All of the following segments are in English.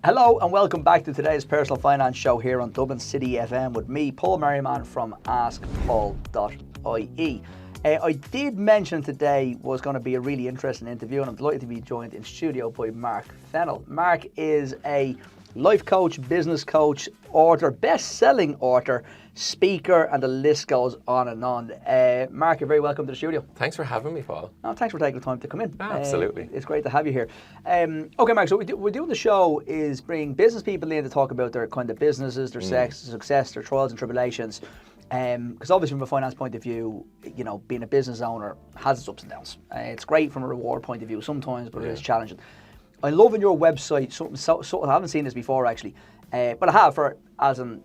Hello and welcome back to today's personal finance show here on Dublin City FM with me, Paul Merriman from askpaul.ie. I did mention today was going to be a really interesting interview, and I'm delighted to be joined in studio by Mark Fennell. Mark is a life coach, business coach, author, best-selling author, speaker, and the list goes on and on. Mark, you're very welcome to the studio. Thanks for having me, Paul. No, thanks for taking the time to come in. Absolutely. It's great to have you here. Okay, Mark, so we're doing the show is bring business people in to talk about their kind of businesses, their success, their trials and tribulations. Because obviously from a finance point of view, you know, being a business owner has its ups and downs. It's great from a reward point of view sometimes, but it is challenging. I love on your website, I haven't seen this before actually, but I have as a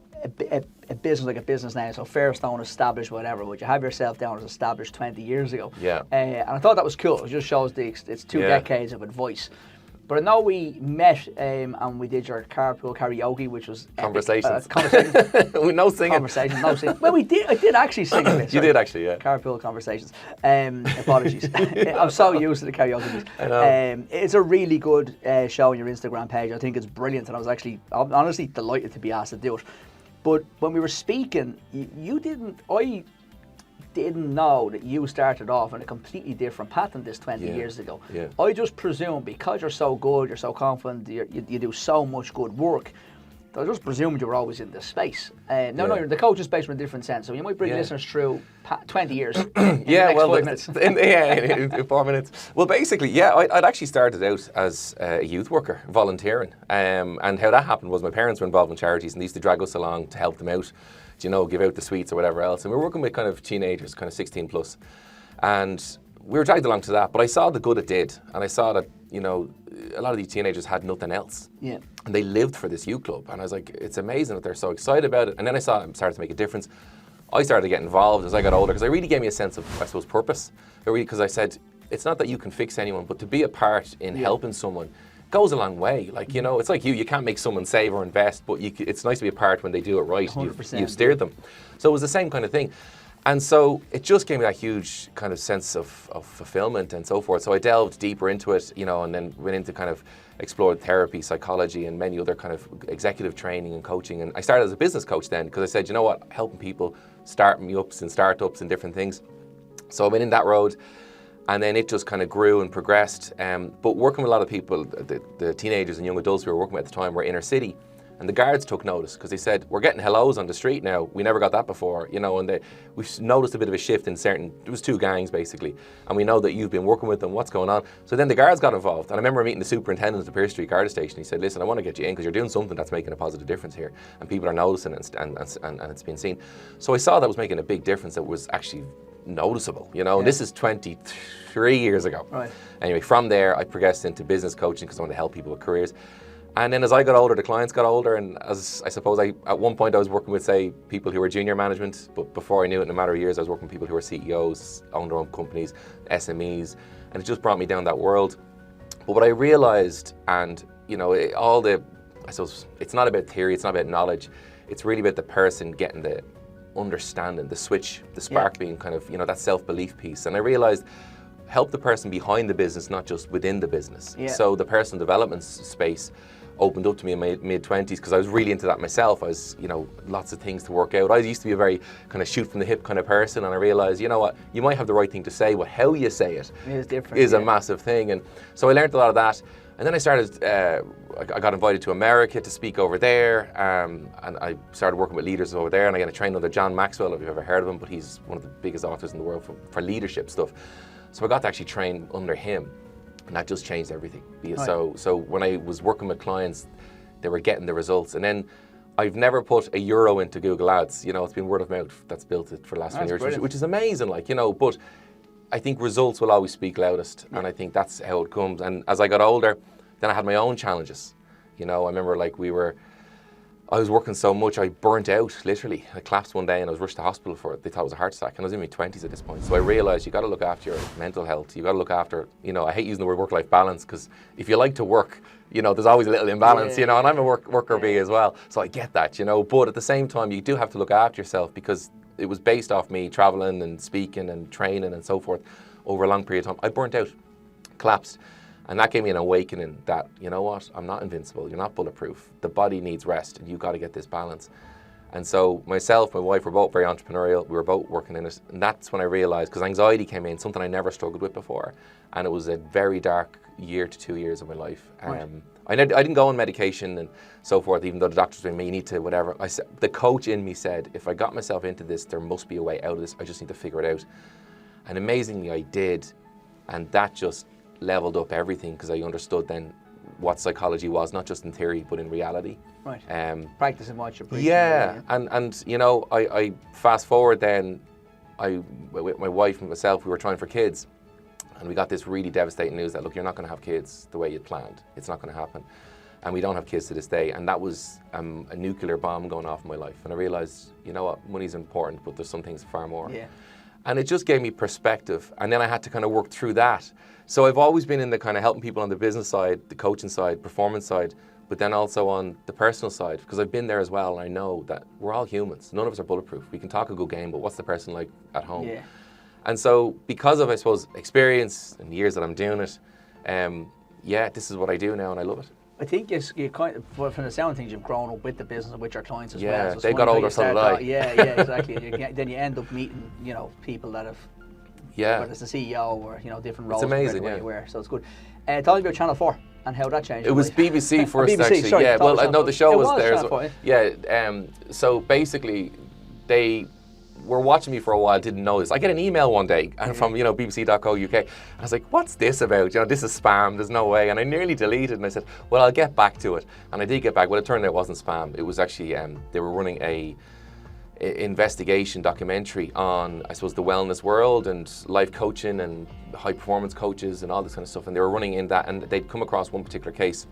business, like a business now, so Fairstone established whatever, would you have yourself down as established 20 years ago? Yeah. And I thought that was cool. It just shows it's two decades of advice. But I know we met and we did your carpool karaoke, which was Conversations. With no singing. Conversations, no singing. Well, I did actually sing a bit. You did actually, yeah. Carpool conversations. Apologies. I'm so used to the karaoke. I know. It's a really good show on your Instagram page. I think it's brilliant, and I'm honestly delighted to be asked to do it. But when we were speaking, I didn't know that you started off on a completely different path than this 20 years ago. Yeah. I just presume because you're so good, you're so confident, you do so much good work, I just presumed you were always in this space. No, you're in the coaching space in a different sense. So you might bring listeners through 20 years. In 5 minutes. In 4 minutes. Well, basically, I'd actually started out as a youth worker, volunteering. And how that happened was my parents were involved in charities and they used to drag us along to help them out, you know, give out the sweets or whatever else. And we were working with kind of teenagers, kind of 16 plus. And we were dragged along to that, but I saw the good it did. And I saw that, you know, a lot of these teenagers had nothing else. Yeah. And they lived for this youth club. And I was like, it's amazing that they're so excited about it. And then I saw it started to make a difference. I started to get involved as I got older because it really gave me a sense of, I suppose, purpose. Because I said, it's not that you can fix anyone, but to be a part in helping someone goes a long way. Like, you know, it's like you can't make someone save or invest, but it's nice to be a part when they do it right. You've steered them. So it was the same kind of thing. And so it just gave me that huge kind of sense of fulfillment and so forth. So I delved deeper into it, you know, and then went into kind of explored therapy, psychology, and many other kind of executive training and coaching. And I started as a business coach then because I said, you know what, helping people start me ups and startups and different things. So I went in that road. And then it just kind of grew and progressed. But working with a lot of people, the teenagers and young adults we were working with at the time were inner city. And the guards took notice because they said, we're getting hellos on the street now. We never got that before, you know, and we've noticed a bit of a shift in there was 2 gangs basically. And we know that you've been working with them, what's going on? So then the guards got involved. And I remember meeting the superintendent of the Pearse Street Guard Station. He said, listen, I want to get you in because you're doing something that's making a positive difference here. And people are noticing and it's been seen. So I saw that was making a big difference that was actually noticeable, you know. And this is 23 years ago. Right. Anyway, from there I progressed into business coaching because I wanted to help people with careers. And then as I got older, the clients got older, and as I suppose at one point I was working with, say, people who were junior management, but before I knew it, in a matter of years, I was working with people who were CEOs, owned their own companies, SMEs, and it just brought me down that world. But what I realized, and you know, I suppose it's not about theory, it's not about knowledge, it's really about the person getting the understanding, the switch, the spark being kind of, you know, that self-belief piece. And I realized, help the person behind the business, not just within the business. Yeah. So the personal development space opened up to me in my mid-20s because I was really into that myself. I was, you know, lots of things to work out. I used to be a very kind of shoot from the hip kind of person, and I realized, you know what, you might have the right thing to say, but how you say it is a massive thing. And so I learned a lot of that. And then I started, I got invited to America to speak over there, and I started working with leaders over there, and I got trained under John Maxwell, if you've ever heard of him, but he's one of the biggest authors in the world for leadership stuff. So I got to actually train under him. And that just changed everything. Right. So when I was working with clients, they were getting the results. And then I've never put €1 into Google Ads. You know, it's been word of mouth that's built it for the last 20 years, which is amazing, like, you know, but I think results will always speak loudest. Yeah. And I think that's how it comes. And as I got older, then I had my own challenges. You know, I remember like I was working so much, I burnt out, literally. I collapsed one day and I was rushed to hospital for it. They thought it was a heart attack, and I was in my 20s at this point. So I realized you got to look after your mental health. You got to look after, you know, I hate using the word work-life balance because if you like to work, you know, there's always a little imbalance, you know, and I'm a worker bee as well. So I get that, you know, but at the same time, you do have to look after yourself because it was based off me traveling and speaking and training and so forth over a long period of time. I burnt out, collapsed. And that gave me an awakening that, you know what, I'm not invincible, you're not bulletproof. The body needs rest and you've got to get this balance. And so myself, my wife, were both very entrepreneurial. We were both working in it. And that's when I realized, because anxiety came in, something I never struggled with before. And it was a very dark year to 2 years of my life. Right. I didn't go on medication and so forth, even though the doctors were saying, you need to whatever. The coach in me said, if I got myself into this, there must be a way out of this. I just need to figure it out. And amazingly, I did. And that just leveled up everything, because I understood then what psychology was, not just in theory, but in reality. Right. Practicing what you're preaching. Yeah, and you know, I fast forward then, with my wife and myself, we were trying for kids, and we got this really devastating news that, look, you're not going to have kids the way you'd planned. It's not going to happen. And we don't have kids to this day. And that was a nuclear bomb going off in my life. And I realized, you know what, money's important, but there's some things far more. Yeah. And it just gave me perspective. And then I had to kind of work through that. So I've always been in the kind of helping people on the business side, the coaching side, performance side, but then also on the personal side, because I've been there as well, and I know that we're all humans. None of us are bulletproof. We can talk a good game, but what's the person like at home? Yeah. And so because of, I suppose, experience and years that I'm doing it, this is what I do now, and I love it. I think you kind of, from the sound of things, you've grown up with the business and with your clients as well. Yeah, they got older, so did I. Yeah, exactly. Then you end up meeting, people that have, whether it's the CEO or, different roles. It's amazing, where you were, so it's good. Tell me about Channel 4 and how that changed. It was BBC first, BBC, actually. Sorry, yeah, well, I know the show was there. Channel 4, yeah, so basically, they were watching me for a while, didn't know this. I get an email one day from, bbc.co.uk. I was like, what's this about? This is spam, there's no way. And I nearly deleted, and I said, well, I'll get back to it. And I did get back. Well, it turned out it wasn't spam. It was actually, they were running a investigation documentary on, I suppose, the wellness world and life coaching and high performance coaches and all this kind of stuff. And they were running in that, and they'd come across one particular case,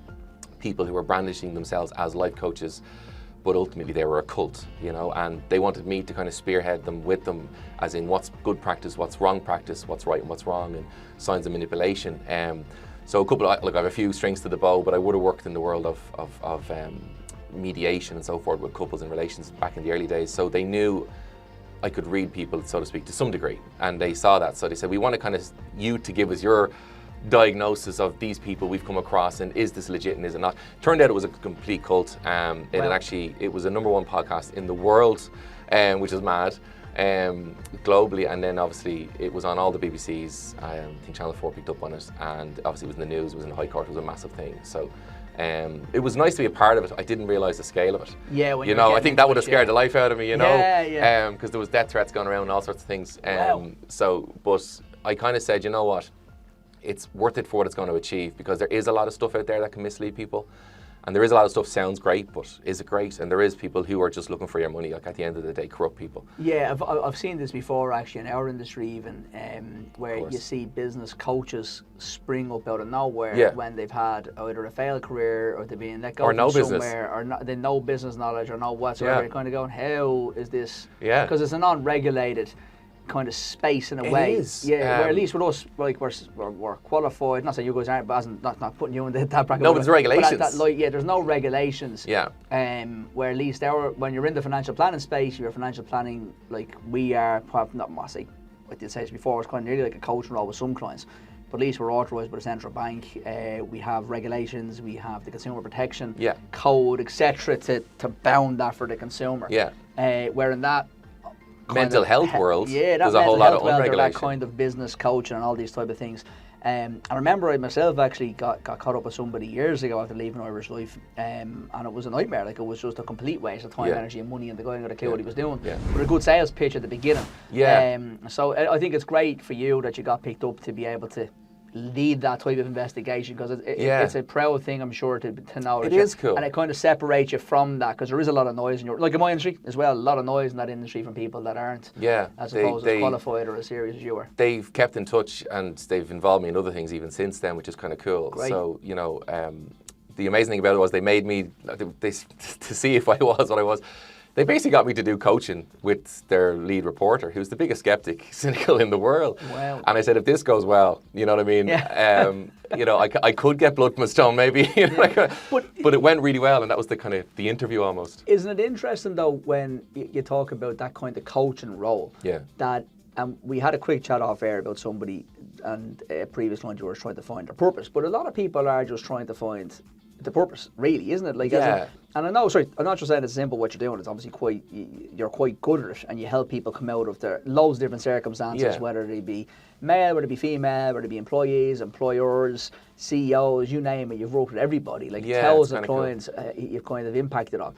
people who were brandishing themselves as life coaches, but ultimately they were a cult, and they wanted me to kind of spearhead them with them, as in what's good practice, what's wrong practice, what's right and what's wrong, and signs of manipulation. So I have a few strings to the bow, but I would have worked in the world of mediation and so forth with couples and relations back in the early days. So they knew I could read people, so to speak, to some degree, and they saw that. So they said, we want to kind of you to give us your diagnosis of these people we've come across, and is this legit and is it not? Turned out it was a complete cult. It was a #1 podcast in the world, which is mad, globally, and then obviously it was on all the BBCs. I think Channel 4 picked up on it, and obviously it was in the news, it was in the High Court, it was a massive thing. So it was nice to be a part of it. I didn't realise the scale of it. Yeah, I think that would have scared the life out of me, Yeah. because there was death threats going around and all sorts of things. Wow. So, but I kind of said, you know what? It's worth it for what it's going to achieve, because there is a lot of stuff out there that can mislead people, and there is a lot of stuff sounds great, but is it great? And there is people who are just looking for your money, like at the end of the day, corrupt people. Yeah, I've seen this before actually in our industry even, where you see business coaches spring up out of nowhere when they've had either a failed career or they've been let go from somewhere, business. or no, they no business knowledge or no whatsoever. You're kind of going, how is this? Yeah, because it's a non-regulated kind of space in a way. It is. Yeah, where at least with us, like we're qualified. Not saying you guys aren't, but not putting you in that bracket. No, but there's regulations. There's no regulations. Yeah. Where at least when you're in the financial planning space, you're financial planning like we are. Not massively. Like I said before, it's kind of nearly like a coaching role with some clients. But at least we're authorised by the central bank. We have regulations. We have the consumer protection code, etc. to bound that for the consumer. Yeah. Where in that mental health world, there's a whole lot of unregulation. That kind of business coaching and all these type of things. I remember I myself actually got caught up with somebody years ago after leaving Irish Life, and it was a nightmare. Like, it was just a complete waste of time, energy and money, and the guy got a clue what he was doing. Yeah. But a good sales pitch at the beginning. Yeah. So I think it's great for you that you got picked up to be able to lead that type of investigation, because it's a proud thing, I'm sure, to know. It is cool. And it kind of separates you from that, because there is a lot of noise in like in my industry as well, a lot of noise in that industry from people that aren't as opposed as qualified or as serious as you are. They've kept in touch, and they've involved me in other things even since then, which is kind of cool. Great. So, the amazing thing about it was they made me, to see if I was what I was, they basically got me to do coaching with their lead reporter, who's the biggest skeptic, cynical in the world. Wow. And I said, if this goes well, you know what I mean? Yeah. I could get blood from a stone maybe. But it went really well, and that was the interview almost. Isn't it interesting though when you talk about that kind of coaching role? Yeah. That we had a quick chat off air about somebody and previous client you were trying to find their purpose. But a lot of people are just trying to find the purpose, really, isn't it? Like, and I know, sorry, I'm not just saying it's simple what you're doing. It's obviously you're quite good at it, and you help people come out of their loads of different circumstances, whether they be male, whether they be female, whether they be employees, employers, CEOs, you name it. You've worked with everybody, like thousands of clients you've kind of impacted on.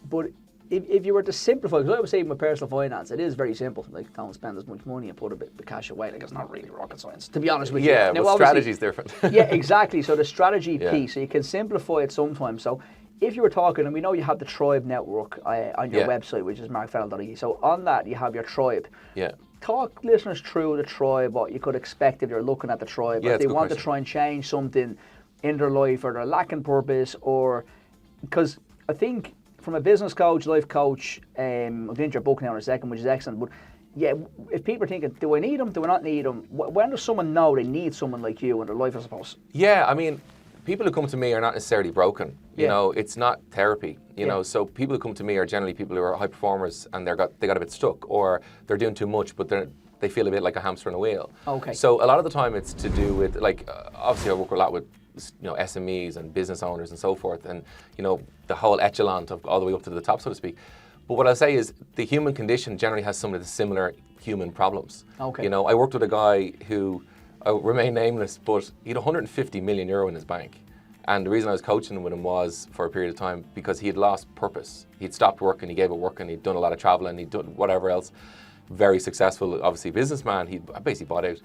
But if you were to simplify, because I was saying with personal finance, it is very simple. Like, don't spend as much money and put a bit of cash away. Like, it's not really rocket science, to be honest with you. Yeah, but strategy's different. Yeah, exactly. So the strategy piece, so you can simplify it sometimes. So if you were talking, and we know you have the Tribe network on your website, which is markfennel.ie. So on that, you have your Tribe. Yeah. Talk listeners through the Tribe, what you could expect if you're looking at the Tribe. If they want to try and change something in their life, or they're lacking purpose, or because I think from a business coach, life coach, I'll get into your book now in a second, which is excellent, but yeah, if people are thinking, do I need them, do I not need them, when does someone know they need someone like you in their life, I suppose? Yeah, I mean, people who come to me are not necessarily broken. You know, it's not therapy. You know, so people who come to me are generally people who are high performers and they got a bit stuck, or they're doing too much, but they feel a bit like a hamster on a wheel. Okay. So a lot of the time it's to do with, like, obviously I work a lot with, you know, SMEs and business owners and so forth, and, you know, the whole echelon of all the way up to the top, so to speak. But what I'll say is the human condition generally has some of the similar human problems. Okay. You know, I worked with a guy who, I remain nameless, but he had 150 million euro in his bank. And the reason I was coaching with him was for a period of time because he had lost purpose. He'd stopped working, he gave up working, he'd done a lot of traveling, he'd done whatever else. Very successful, obviously, businessman. He basically bought out.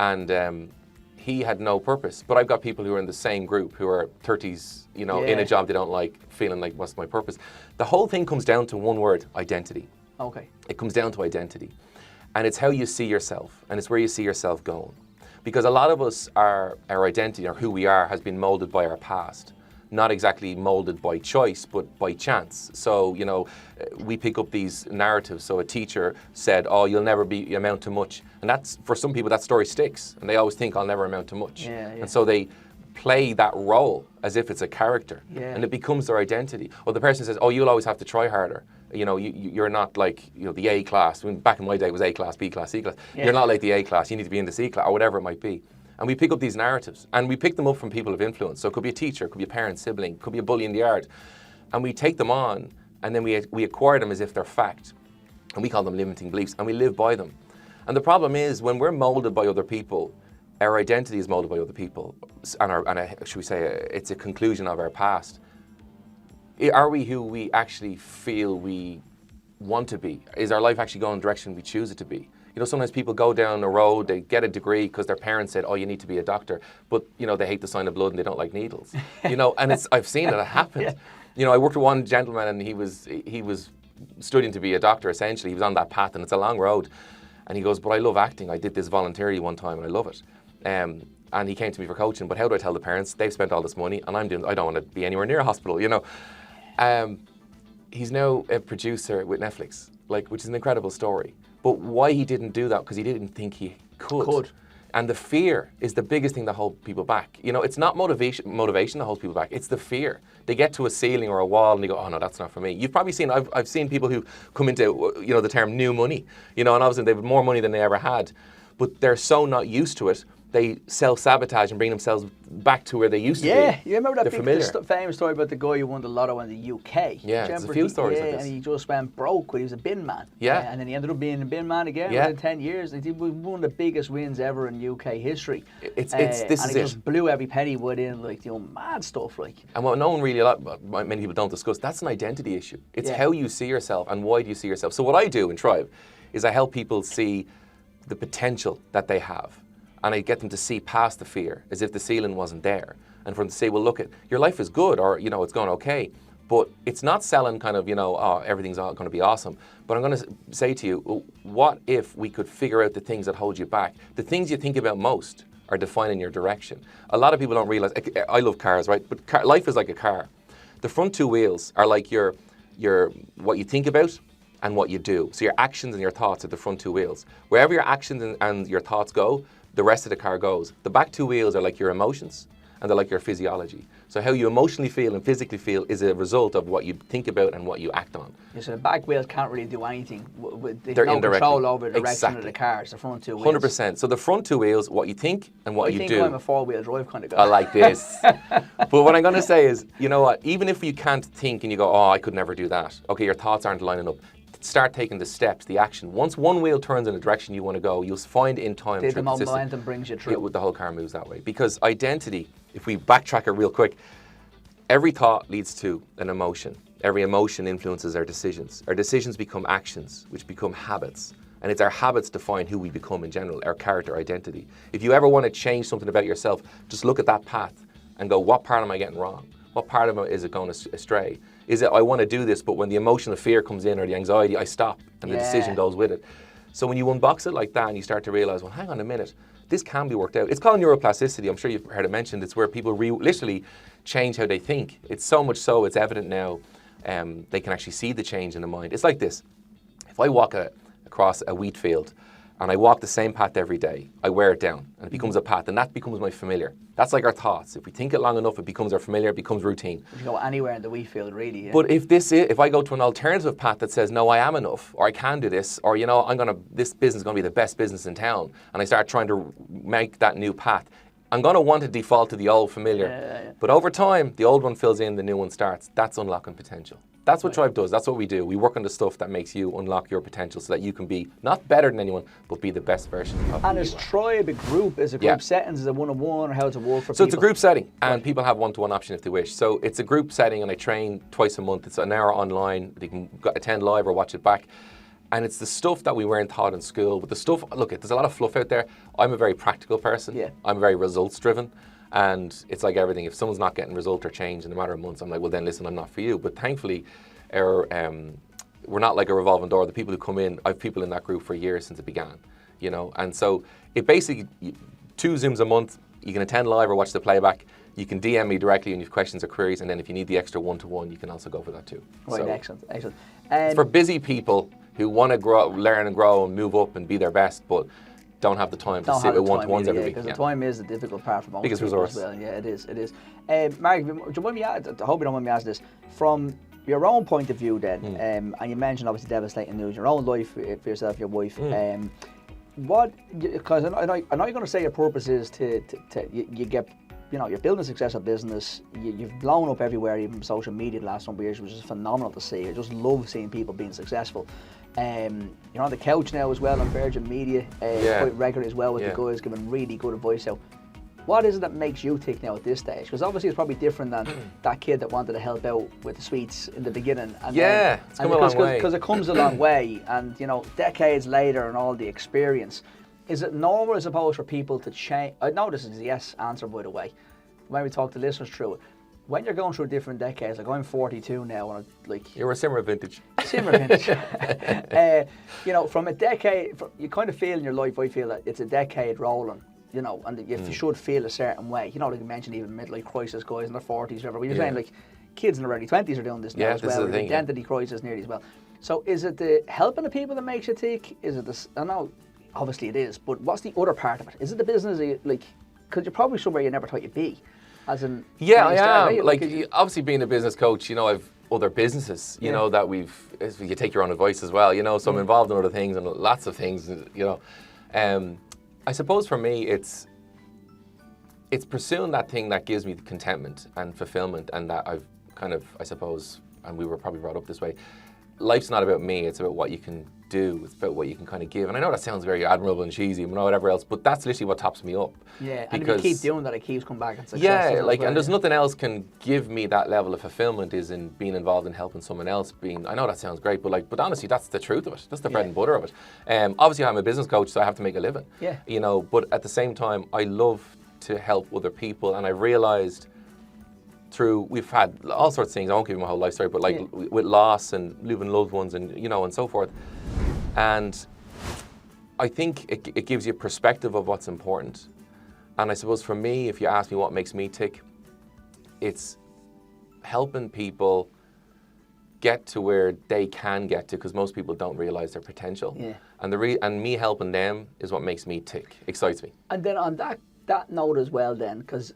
And he had no purpose. But I've got people who are in the same group who are 30s, you know, in a job they don't like, feeling like, what's my purpose? The whole thing comes down to one word: identity. Okay. It comes down to identity. And it's how you see yourself, and it's where you see yourself going. Because a lot of us, our identity, or who we are, has been molded by our past. Not exactly molded by choice, but by chance. So, you know, we pick up these narratives. So a teacher said, oh, you'll never amount to much. And that's, for some people, that story sticks. And they always think, I'll never amount to much. And so they play that role as if it's a character. And it becomes their identity. Or the person says, oh, you'll always have to try harder. You know, you're not like, you know, the A class. I mean, back in my day, it was A class, B class, C class. You're not like the A class. You need to be in the C class, or whatever it might be. And we pick up these narratives, and we pick them up from people of influence. So it could be a teacher, it could be a parent, sibling, it could be a bully in the yard. And we take them on, and then we acquire them as if they're fact. And we call them limiting beliefs, and we live by them. And the problem is, when we're molded by other people, our identity is molded by other people, and should we say, it's a conclusion of our past. Are we who we actually feel we want to be? Is our life actually going in the direction we choose it to be? You know, sometimes people go down a road, they get a degree because their parents said, oh, you need to be a doctor. But, you know, they hate the sign of blood and they don't like needles. You know, and I've seen it happen. You know, I worked with one gentleman and he was studying to be a doctor, essentially. He was on that path, and it's a long road. And he goes, but I love acting. I did this voluntarily one time and I love it. And he came to me for coaching, but how do I tell the parents? They've spent all this money and I don't want to be anywhere near a hospital, you know. He's now a producer with Netflix, which is an incredible story. But why he didn't do that? Because he didn't think he could. And the fear is the biggest thing that holds people back. You know, it's not motivation that holds people back. It's the fear. They get to a ceiling or a wall and they go, oh no, that's not for me. You've probably seen, I've seen people who come into, you know, the term new money, you know, and obviously they have more money than they ever had, but they're so not used to it, they self-sabotage and bring themselves back to where they used to be. Yeah, you remember that big famous story about the guy who won the lotto in the UK? Yeah, there's a few stories like this. And he just went broke when he was a bin man. Yeah. And then he ended up being a bin man again within 10 years. He was one of the biggest wins ever in UK history. This and is it. And he just blew every penny within, like, you know, mad stuff. Like. And what no one really, many people don't discuss, that's an identity issue. It's how you see yourself and why do you see yourself. So what I do in Tribe is I help people see the potential that they have. And I get them to see past the fear, as if the ceiling wasn't there. And for them to say, well, look, your life is good, or, you know, it's going okay. But it's not selling kind of, you know, oh, everything's going to be awesome. But I'm going to say to you, what if we could figure out the things that hold you back? The things you think about most are defining your direction. A lot of people don't realize, I love cars, right? But life is like a car. The front two wheels are like your what you think about and what you do. So your actions and your thoughts are the front two wheels. Wherever your actions and your thoughts go, the rest of the car goes. The back two wheels are like your emotions, and they're like your physiology. So how you emotionally feel and physically feel is a result of what you think about and what you act on. Yeah, so the back wheels can't really do anything. They're no indirectly. control over the direction Exactly. of the car. It's the front two wheels. 100%. So the front two wheels, what you think and what you do. I think I'm a four-wheel drive kind of guy. I like this. But what I'm going to say is, you know what, even if you can't think and you go, oh, I could never do that. Okay, your thoughts aren't lining up. Start taking the steps, the action. Once one wheel turns in the direction you want to go, you'll find in time The momentum brings you through. the whole car moves that way. Because identity, if we backtrack it real quick, every thought leads to an emotion. Every emotion influences our decisions. Our decisions become actions, which become habits. And it's our habits define who we become in general, our character identity. If you ever want to change something about yourself, just look at that path and go, what part am I getting wrong? What part of it is it going astray? Is it I want to do this, but when the emotion of fear comes in or the anxiety, I stop and the decision goes with it. So when you unbox it like that and you start to realize, well, hang on a minute, this can be worked out. It's called neuroplasticity. I'm sure you've heard it mentioned. It's where people literally change how they think. It's so much so, it's evident now. They can actually see the change in the mind. It's like this. If I walk across a wheat field and I walk the same path every day, I wear it down and it becomes a path and that becomes my familiar. That's like our thoughts. If we think it long enough, it becomes our familiar, it becomes routine. You can go anywhere in the wheat field, really. Yeah. But if I go to an alternative path that says, no, I am enough, or I can do this, or, you know, this business is going to be the best business in town, and I start trying to make that new path, I'm going to want to default to the old familiar. Yeah. But over time, the old one fills in, the new one starts. That's unlocking potential. That's what Tribe does. That's what we do. We work on the stuff that makes you unlock your potential so that you can be not better than anyone, but be the best version of you. And is Tribe a group? Is it group settings? Is it one-on-one, or how does it work for people? So it's a group setting, and people have one-to-one option if they wish. So it's a group setting, and I train twice a month. It's an hour online. They can attend live or watch it back. And it's the stuff that we weren't taught in school. But the stuff, look, there's a lot of fluff out there. I'm a very practical person. Yeah. I'm very results-driven. And it's like everything. If someone's not getting result or change in a matter of months, I'm like, well, then listen, I'm not for you. But thankfully, we're not like a revolving door. The people who come in, I have people in that group for years since it began, you know. And so it basically, 2 Zooms a month. You can attend live or watch the playback. You can DM me directly when you have questions or queries. And then if you need the extra one-to-one, you can also go for that too. Right, so excellent. it's for busy people who want to grow, learn and grow and move up and be their best, but don't have the time to sit with one-to-ones every week. Because the time is the difficult part for most biggest people resource. as well. Yeah, it is. Mark, do you mind me I hope you don't mind me asking this. From your own point of view then, and you mentioned obviously devastating news, your own life for yourself, your wife, because I know you're going to say your purpose is to you get, you know, you're building a successful business, you've blown up everywhere, even social media the last number of years, which is phenomenal to see. I just love seeing people being successful. You're on the couch now as well on Virgin Media, quite regularly as well with the guys giving really good advice out. What is it that makes you tick now at this stage? Because obviously it's probably different than that kid that wanted to help out with the sweets in the beginning. And it's come a long way. Because it comes a long way, and you know, decades later and all the experience, is it normal, I suppose, for people to change? I know this is a yes answer, by the way. When we talk to listeners through it, when you're going through different decades, like I'm 42 now, and you're a similar vintage. Similar vintage. You know, from a decade, you kind of feel in your life. I feel that it's a decade rolling. You know, and if you should feel a certain way, you know, like you mentioned, even midlife crisis guys in their 40s, whatever. We were saying like kids in their early 20s are doing this now as well. The identity crisis nearly as well. So is it the helping the people that makes you tick? Is it this? I know, obviously it is, but what's the other part of it? Is it the business? Like, because you're probably somewhere you never thought you'd be, as in. Yeah, I am. Like obviously being a business coach, you know, I've other businesses, you know, that you take your own advice as well, you know. So I'm involved in other things and lots of things, you know. I suppose for me, it's pursuing that thing that gives me contentment and fulfillment, and that I've kind of, I suppose, and we were probably brought up this way, life's not about me, it's about what you can do, it's about what you can kind of give. And I know that sounds very admirable and cheesy and whatever else, but that's literally what tops me up. Yeah, and if you keep doing that, it keeps coming back and success. Yeah, like, and there's nothing else can give me that level of fulfillment is in being involved in helping someone else. I know that sounds great, but honestly, that's the truth of it. That's the bread and butter of it. Obviously, I'm a business coach, so I have to make a living. Yeah. You know, but at the same time, I love to help other people, and I realised we've had all sorts of things. I won't give you my whole life story, but like with loss and losing loved ones, and you know, and so forth. And I think it gives you a perspective of what's important. And I suppose for me, if you ask me what makes me tick, it's helping people get to where they can get to, because most people don't realise their potential. Yeah. And me helping them is what makes me tick, excites me. And then on that note as well then, because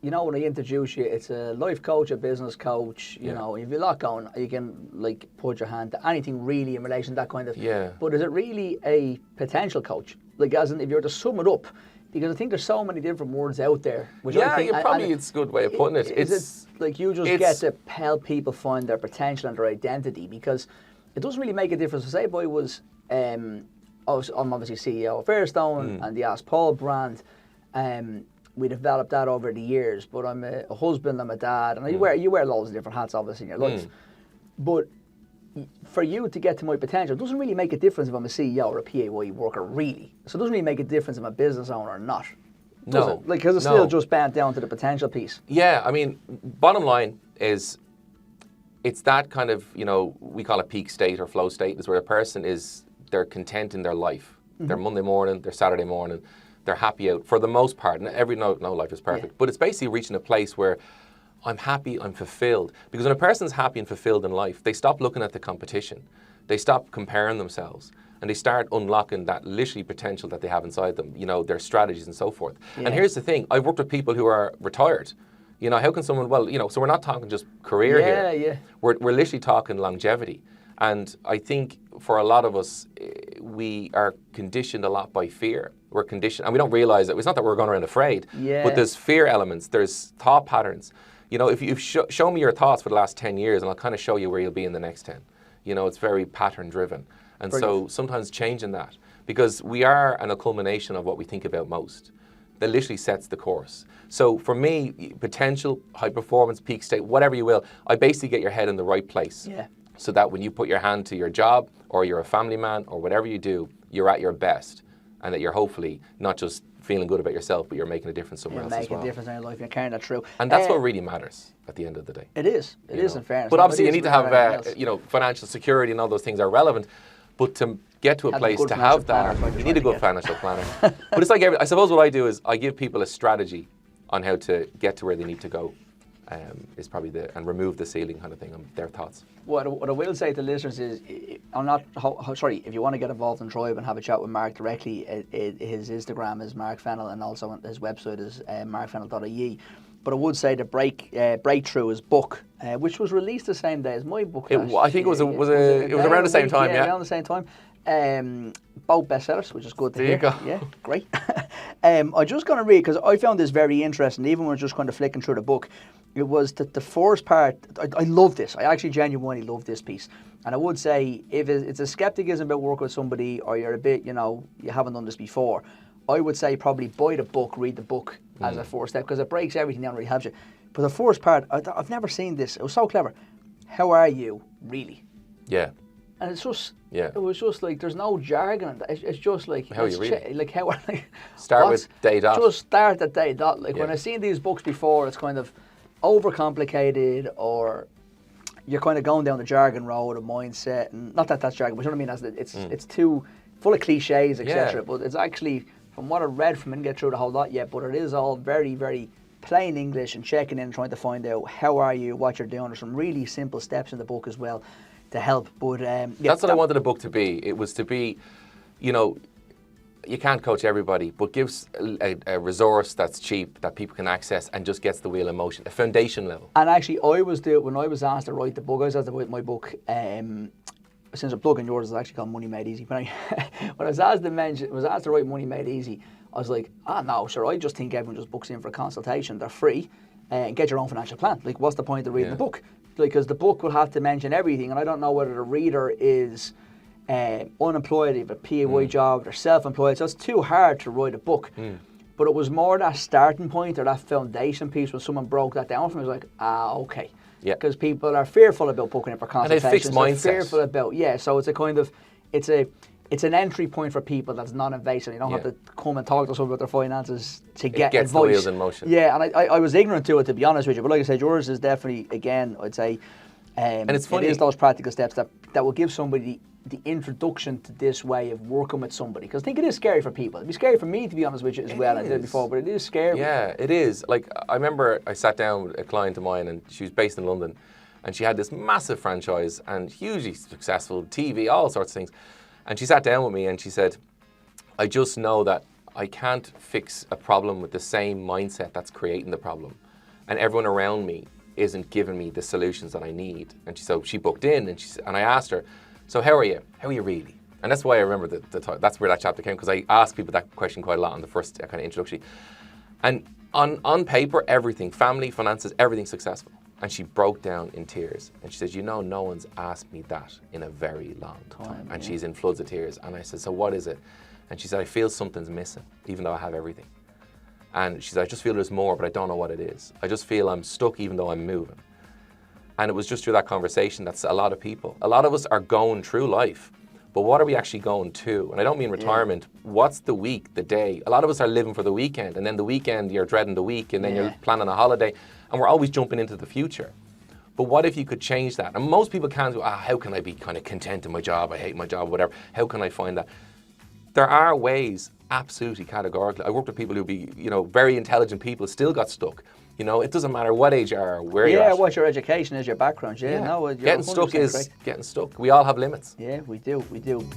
you know, when I introduce you, it's a life coach, a business coach, you know, if you've a lot going, you can like put your hand to anything really in relation to that kind of. Yeah. But is it really a potential coach? Like, as in, if you were to sum it up, because I think there's so many different words out there. Which I think, it's a good way of putting it. It's like you just get to help people find their potential and their identity, because it doesn't really make a difference. Say if I was, I'm obviously CEO of Fairstone and the Ask Paul brand. We developed that over the years, but I'm a husband, I'm a dad, and you wear loads of different hats obviously in your life. But for you to get to my potential, it doesn't really make a difference if I'm a CEO or a PAYE worker, really. So it doesn't really make a difference if I'm a business owner or not. Does it? Like, because it's still just bent down to the potential piece. Yeah, I mean, bottom line is, it's that kind of, you know, we call it peak state or flow state, is where a person is, they're content in their life. Their Monday morning, their Saturday morning, they're happy out for the most part. And no life is perfect, but it's basically reaching a place where I'm happy, I'm fulfilled. Because when a person's happy and fulfilled in life, they stop looking at the competition. They stop comparing themselves, and they start unlocking that literally potential that they have inside them, you know, their strategies and so forth. Yeah. And here's the thing, I've worked with people who are retired. You know, how can someone, well, you know, so we're not talking just career here. Yeah. We're literally talking longevity. And I think for a lot of us, we are conditioned a lot by fear. We're conditioned, and we don't realize it. It's not that we're going around afraid, but there's fear elements, there's thought patterns. You know, if you show me your thoughts for the last 10 years, and I'll kind of show you where you'll be in the next 10. You know, it's very pattern driven. And so sometimes changing that, because we are a culmination of what we think about most, that literally sets the course. So for me, potential, high performance, peak state, whatever you will, I basically get your head in the right place. Yeah. So that when you put your hand to your job, or you're a family man, or whatever you do, you're at your best, and that you're hopefully not just feeling good about yourself, but you're making a difference somewhere else as well. Making a difference in your life, you're carrying that through. And that's what really matters at the end of the day. It is in fairness. But obviously you need to have, you know, financial security and all those things are relevant, but to get to a place to have that, you need a good financial planner. But it's like, I suppose what I do is I give people a strategy on how to get to where they need to go. Is probably and remove the ceiling kind of thing on their thoughts. What I will say to listeners is, if you want to get involved in Tribe and have a chat with Mark directly, his Instagram is Mark Fennell, and also his website is markfennel.ie. But I would say the Breakthrough, his book, which was released the same day as my book. I think it was around the same time. Yeah, around the same time. Both bestsellers, which is good to hear. There you go. Yeah, great. I'm just going to read, because I found this very interesting, even when I was just kind of flicking through the book. It was that the first part, I love this. I actually genuinely love this piece. And I would say, if it's a skepticism about working with somebody, or you're a bit, you know, you haven't done this before, I would say probably buy the book, read the book as a first step, because it breaks everything down and really helps you. But the first part, I've never seen this. It was so clever. How are you, really? Yeah. And it's just, it was just like, there's no jargon. It's just like, how are you really? Like, how are like, start with day dot. Just start at day dot. Like, when I've seen these books before, it's kind of overcomplicated, or you're kind of going down the jargon road of mindset, and not that that's jargon, but you know what I mean, as it's too full of cliches, etc. But it's actually, from what I read from it, I didn't get through the whole lot yet, but it is all very, very plain English, and checking in and trying to find out how are you, what you're doing. There's some really simple steps in the book as well to help. But that's what I wanted the book to be. It was to be, you know, you can't coach everybody, but gives a resource that's cheap, that people can access, and just gets the wheel in motion, a foundation level. And actually, when I was asked to write the book, I was asked to write my book, since I'm plugging yours, it's actually called Money Made Easy. But when I was asked to write Money Made Easy, I was like, no, sure, I just think everyone just books in for a consultation. They're free, and get your own financial plan. Like, what's the point of reading the book? Because the book will have to mention everything, and I don't know whether the reader is unemployed, they have a PAYE job, they're self-employed, so it's too hard to write a book. But it was more that starting point, or that foundation piece, when someone broke that down for me. I was like, okay. Yeah. Because people are fearful about booking in for consultations. And a fixed mindset. They're fearful about, so it's a kind of, it's an entry point for people that's non-invasive. You don't have to come and talk to someone about their finances to get advice. It gets the wheels in motion. Yeah, and I was ignorant to it, to be honest with you. But like I said, yours is definitely, again, I'd say, and it's funny. It is those practical steps that will give somebody the introduction to this way of working with somebody. Because I think it is scary for people. It'd be scary for me, to be honest with you, as well. I did it before, but it is scary. Yeah, it is. Like, I remember I sat down with a client of mine, and she was based in London, and she had this massive franchise and hugely successful TV, all sorts of things. And she sat down with me and she said, I just know that I can't fix a problem with the same mindset that's creating the problem. and everyone around me isn't giving me the solutions that I need. And she booked in, and I asked her, so how are you? How are you really? And that's why I remember that's where that chapter came, because I asked people that question quite a lot on the first kind of introduction. And on paper, everything, family, finances, everything's successful. And she broke down in tears. And she says, no one's asked me that in a very long time. And she's in floods of tears. And I said, so what is it? And she said, I feel something's missing, even though I have everything. And she said, I just feel there's more, but I don't know what it is. I just feel I'm stuck even though I'm moving. And it was just through that conversation that's a lot of people. A lot of us are going through life, but what are we actually going to? And I don't mean retirement. What's the week, the day? A lot of us are living for the weekend, and then the weekend you're dreading the week, and then you're planning a holiday, and we're always jumping into the future. But what if you could change that? And most people can't go, how can I be kind of content in my job? I hate my job, whatever. How can I find that? There are ways, absolutely categorically. I worked with people who be, very intelligent people still got stuck. It doesn't matter what age you are or where you're at. Yeah, what your education is, your background. Yeah, no, getting stuck is getting stuck. We all have limits. Yeah, we do.